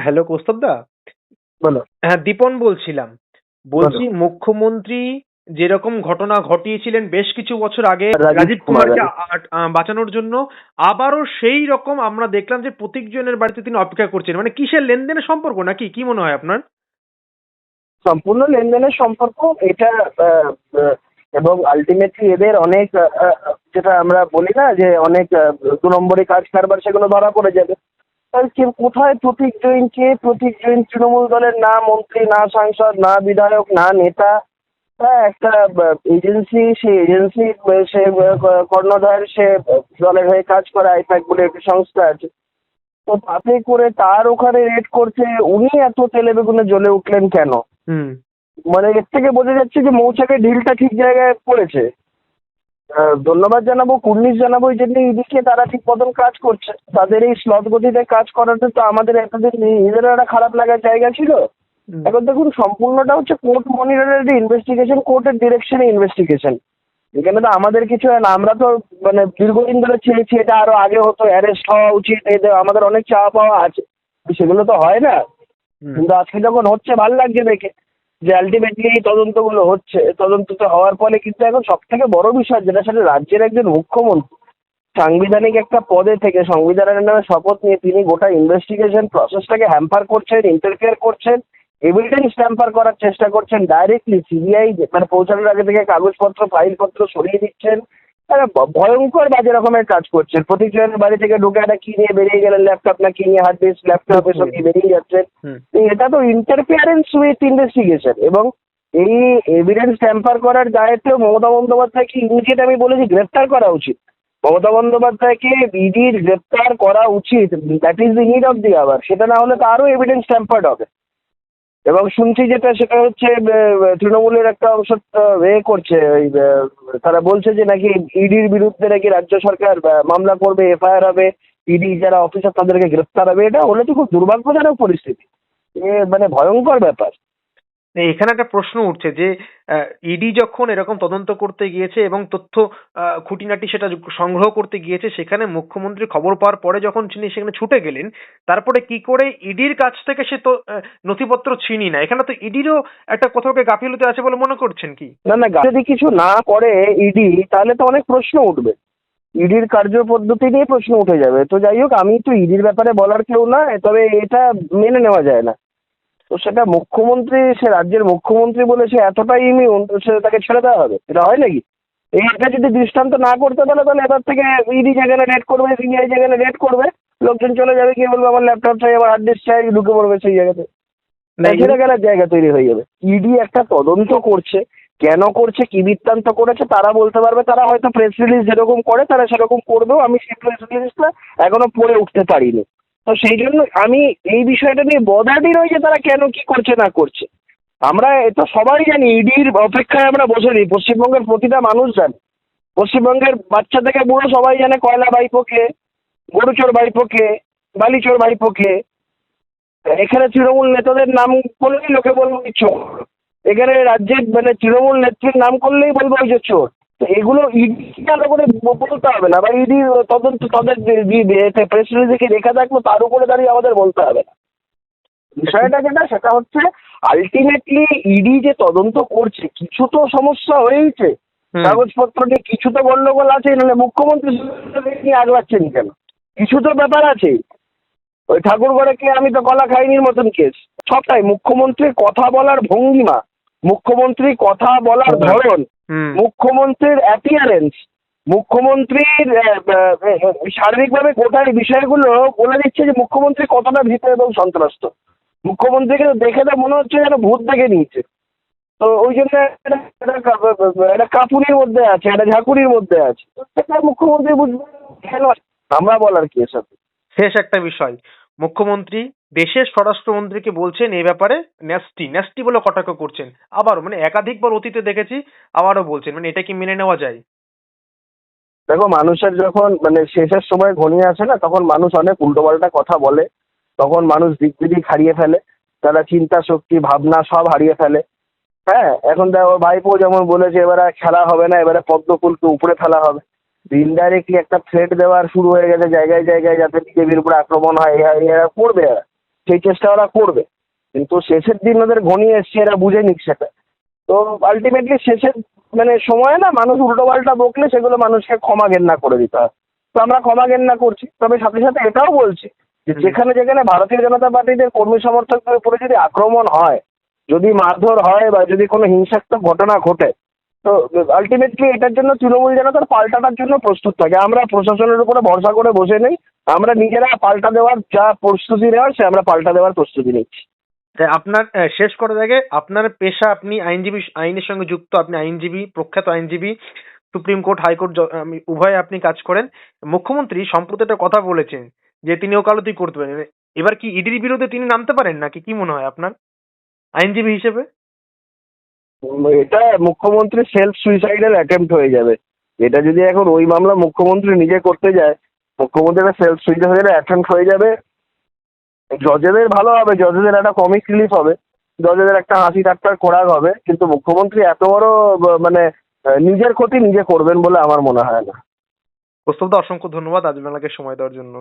Hello কৌস্তবদা। বলো। হ্যাঁ, দীপন বলছিলাম। বলো। বলছি, মুখ্যমন্ত্রী যেরকম ঘটনা ঘটিয়েছিলেন বেশ কিছু বছর আগে রাজীব রাজীব কুমার কুমারকে রাজীব। বাঁচানোর জন্য, আবারও সেই রকম আমরা দেখলাম যে প্রতীকজনের বাড়িতে তিনি অপেক্ষা করছেন। মানে কিসের লেনদেনের সম্পর্ক, নাকি কি মনে হয় আপনার? সম্পূর্ণ লেনদেনের সম্পর্ক এটা। আহ, আহ, এবং আলটিমেটলি এদের অনেক যেটা আমরা বলি না যে অনেক 2 নম্বরই কাজ কারবার, সেগুলো ধরা পড়ে যাবে। আর কোথায় প্রতীক জৈন, কে প্রতীক জৈন? তৃণমূল দলের না মন্ত্রী, না সাংসদ, না বিধায়ক, না নেতা। হ্যাঁ, একটা এজেন্সি, সেই এজেন্সি সে কর্ণধার, সে দলের হয়ে কাজ করে। আইপ্যাক বলে একটি সংস্থা আছে। তো তাতে করে তার ওখানে রেড করছে। উনি এত তেলে বেগুনে জ্বলে উঠলেন কেন? হুম। মানে এর থেকে বোঝা যাচ্ছে যে মৌচাকের ঢিলটা ঠিক জায়গায় পড়েছে। ধন্যবাদ জানাবো, কুর্নিশ জানাবো এই জন্য ইডিকে, তারা ঠিক মতন কাজ করছে। তাদের এই স্লথ গতিতে কাজ করাতে তো আমাদের এতদিন নিজেদেরও একটা খারাপ লাগার জায়গা ছিল। হুম। এখন দেখুন, সম্পূর্ণটা হচ্ছে কোর্ট মনিটরেড ইনভেস্টিগেশন, কোর্টের ডিরেকশনে ইনভেস্টিগেশন। এখানে তো আমাদের কিছু হয় না। আমরা তো মানে দীর্ঘদিন ধরে চেয়েছি এটা আরো আগে হতো, অ্যারেস্ট হওয়া উচিত, এদের আমাদের অনেক চাওয়া পাওয়া আছে। সেগুলো তো হয় না। হুম। কিন্তু আজকে যখন হচ্ছে, ভাল লাগছে দেখে যে আলটিমেটলি এই তদন্তগুলো হচ্ছে। তদন্ত হওয়ার ফলে কিন্তু এখন সব থেকে বড় বিষয় যেটা, সেটা রাজ্যের একজন মুখ্যমন্ত্রী সাংবিধানিক একটা পদে থেকে সংবিধানের নামে শপথ নিয়ে তিনি গোটা ইনভেস্টিগেশন প্রসেসটাকে হ্যাম্পার করছেন, ইন্টারফেয়ার করছেন, এভিডেন্স ট্যাম্পার করার চেষ্টা করছেন। ডাইরেক্টলি সিবিআই মানে পৌঁছানোর আগে থেকে কাগজপত্র, ফাইলপত্র সরিয়ে দিচ্ছেন। একটা ভয়ঙ্কর বাজে রকমের কাজ করছেন। প্রতিজনের বাড়ি থেকে ঢুকে একটা কি নিয়ে বেরিয়ে গেলেন, ল্যাপটপ না কি নিয়ে, হার্ড ডিস্ক, ল্যাপটপ এসব নিয়ে বেরিয়ে যাচ্ছেন। হুম। তো এটা তো ইন্টারফিয়ারেন্স উইথ ইনভেস্টিগেশন। এবং এই এভিডেন্স ট্যাম্পার করার দায়িত্ব মমতা বন্দ্যোপাধ্যায়কে ইমিডিয়েট আমি বলেছি গ্রেফতার করা উচিত। মমতা বন্দ্যোপাধ্যায়কে ইডির গ্রেপ্তার করা উচিত। That is the need of the hour. সেটা না হলে তো আরো এভিডেন্স ট্যাম্পার্ড হবে। এবং শুনছি যেটা, সেটা হচ্ছে তৃণমূলের একটা অংশ করছে ওই তারা বলছে যে নাকি ইডির বিরুদ্ধে নাকি রাজ্য সরকার মামলা করবে, এফআইআর হবে, ইডি যারা অফিসার তাদেরকে গ্রেপ্তার হবে। এটা হলে তো খুব দুর্ভাগ্যজনক পরিস্থিতি। মানে ভয়ঙ্কর ব্যাপার। এখানে একটা প্রশ্ন উঠছে যে ইডি যখন এরকম তদন্ত করতে গিয়েছে এবং তথ্য খুঁটিনাটি সেটা সংগ্রহ করতে গিয়েছে, সেখানে মুখ্যমন্ত্রী খবর পাওয়ার পরে যখন তিনি সেখানে ছুটে গেলেন, তারপরে কি করে ইডির কাছ থেকে সে তো নথিপত্র ছিনি না? এখানে তো ইডিরও একটা কোথাও গিয়ে গাফিলতি আছে বলে মনে করছেন কি? না না, যদি কিছু না করে ইডি, তাহলে তো অনেক প্রশ্ন উঠবে। ইডির কার্যপদ্ধতি নিয়ে প্রশ্ন উঠে যাবে। তো যাই হোক, আমি তো ইডির ব্যাপারে বলার কেউ না, তবে এটা মেনে নেওয়া যায় না। তো সেটা মুখ্যমন্ত্রী, সে রাজ্যের মুখ্যমন্ত্রী বলে সে এতটাই ইমিউন, তো সে তাকে ছেড়ে দেওয়া হবে? এটা হয় নাকি? এটা যদি দৃষ্টান্ত না করতে পারে, তাহলে এবার থেকে ইডি যেখানে রেড করবে, সিবিআই যেখানে রেড করবে, লোকজন চলে যাবে, কি বলবে আমার ল্যাপটপ চাই, আমার হার্ড ডিস্ক চাই, ঢুকে পড়বে সেই জায়গাতে। না, ছেড়ে গেলার জায়গা তৈরি হয়ে যাবে। ইডি একটা তদন্ত করছে, কেন করছে, কি বৃত্তান্ত করেছে তারা বলতে পারবে। তারা হয়তো প্রেস রিলিজ যেরকম করে তারা সেরকম করবেও। আমি সেই প্রেস রিলিজটা এখনো পড়ে উঠতে পারিনি। তো সেই জন্য আমি এই বিষয়টা নিয়ে বদারই নই যে তারা কেন কি করছে না করছে। আমরা এ তো সবাই জানি, ইডির অপেক্ষায় আমরা বসে নিই। পশ্চিমবঙ্গের প্রতিটা মানুষ জানে, পশ্চিমবঙ্গের বাচ্চা থেকে বুড়ো সবাই জানে কয়লা ভাইপোকে, গরুচোর ভাইপোকে, বালিচোর ভাইপোকে। এখানে তৃণমূল নেতাদের নাম করলেই লোকে বলবো কি চোর। এখানে রাজ্যের মানে তৃণমূল নেত্রীর নাম করলেই বলবো ওই যে চোর। তো এগুলো ইডি আলাদা করে বলতে হবে না, বা ইডি তদন্ত তাদের প্রেস রিলিজে রেখা থাকলো তার উপরে দাঁড়িয়ে আমাদের বলতে হবে না। বিষয়টা যেটা, সেটা হচ্ছে আলটিমেটলি ইডি যে তদন্ত করছে, কিছু তো সমস্যা হয়েইছে। হুম। কাগজপত্র নিয়ে কিছু তো গন্ডগোল আছে, নাহলে মুখ্যমন্ত্রী নিয়ে আগলাচ্ছেন কেন? কিছু তো ব্যাপার আছে। ওই ঠাকুরঘরে আমি তো কলা খাইনির মতন কেস। সবটাই মুখ্যমন্ত্রীর কথা বলার ভঙ্গিমা, মুখ্যমন্ত্রী কথা বলার ধরন, হুম। মুখ্যমন্ত্রীর অ্যাপিয়ারেন্স, মুখ্যমন্ত্রীর সার্বিকভাবে গোটার বিষয়গুলো বলে দিচ্ছে যে মুখ্যমন্ত্রী কতটা ভীত এবং সন্ত্রস্ত। মুখ্যমন্ত্রীকে দেখে তো মনে হচ্ছে যেন ভূত দেখে নিয়েছে। তো ওই জন্য একটা কাপুরির মধ্যে আছে, একটা ঝাঁকুরির মধ্যে আছে। তো সেটা মুখ্যমন্ত্রী বুঝবে কেন, আমরা বলার কি এসব? শেষ একটা বিষয়, মুখ্যমন্ত্রী দেশের স্বরাষ্ট্রমন্ত্রীকে বলছেন এই ব্যাপারে ন্যাস্টি ন্যাস্টি বলে কটাক্ষ করছেন। আবারও, মানে একাধিকবার অতীতে দেখেছি, আবারও বলছেন। মানে এটা কি মেনে নেওয়া যায়? দেখো, মানুষের যখন মানে শেষের সময় ঘনিয়ে আসে না, তখন মানুষ অনেক উল্টোপাল্টা কথা বলে। তখন মানুষ দিক বিদিক হারিয়ে ফেলে, তারা চিন্তা শক্তি, ভাবনা সব হারিয়ে ফেলে। হ্যাঁ, এখন দেখো ভাইপো যেমন বলেছে এবারে খেলা হবে না, এবারে পদ্মফুলকে উপরে ফেলা হবে। ইনডাইরেক্টলি একটা থ্রেট দেওয়ার শুরু হয়ে গেছে জায়গায় জায়গায়, যাতে বিজেপির উপরে আক্রমণ হয়। এরা করবে, এরা সেই চেষ্টা ওরা করবে, কিন্তু শেষের দিন ওদের ঘনিয়ে এসছে, এরা বুঝে নিক সেটা। তো আলটিমেটলি শেষের মানে সময় না মানুষ উল্টো পাল্টা বকলে সেগুলো মানুষকে ক্ষমা ঘেন্না করে দিতে হয়। তো আমরা ক্ষমা ঘেন্না করছি, তবে সাথে সাথে এটাও বলছি যে যেখানে যেখানে ভারতীয় জনতা পার্টিদের কর্মী সমর্থকদের উপরে যদি আক্রমণ হয়, যদি মারধর হয় বা যদি কোনো হিংসাত্মক ঘটনা ঘটে, তো আলটিমেটলি এটার জন্য তৃণমূল যেন তার পাল্টাটার জন্য প্রস্তুত থাকে। আমরা প্রশাসনের উপরে ভরসা করে বসে নেই, আমরা নিজেরা পাল্টা দেওয়ার যা প্রস্তুতি নেওয়ার সে আমরা পাল্টা দেওয়ার প্রস্তুতি নিচ্ছি। তাই আপনার শেষ করার আগে আপনার পেশা, আপনি আইনজীবী, আইনের সঙ্গে যুক্ত, আপনি আইনজীবী, প্রখ্যাত আইনজীবী, সুপ্রিম কোর্ট, হাইকোর্ট উভয়ে আপনি কাজ করেন। মুখ্যমন্ত্রী সম্প্রতি একটা কথা বলেছেন যে তিনি ওকালতি করতে পারেন। এবার কি ইডির বিরুদ্ধে তিনি নামতে পারেন নাকি, কি মনে হয় আপনার আইনজীবী হিসেবে? এটা মুখ্যমন্ত্রী সেলফ সুইসাইডের অ্যাটেম্প্ট হয়ে যাবে। এটা যদি এখন ওই মামলা মুখ্যমন্ত্রী নিজে করতে যায়, মুখ্যমন্ত্রীর সেলফ সুইসাইডের অ্যাটেম্প্ট হয়ে যাবে। জজেদের ভালো হবে, জজেদের একটা কমিক রিলিফ হবে, জজেদের একটা হাসি ঠাট্টার খোরাক হবে, কিন্তু মুখ্যমন্ত্রী এত বড় মানে নিজের ক্ষতি নিজে করবেন বলে আমার মনে হয় না। প্রস্তাবটা অসংখ্য ধন্যবাদ আজ মেলাকে সময় দেওয়ার জন্য।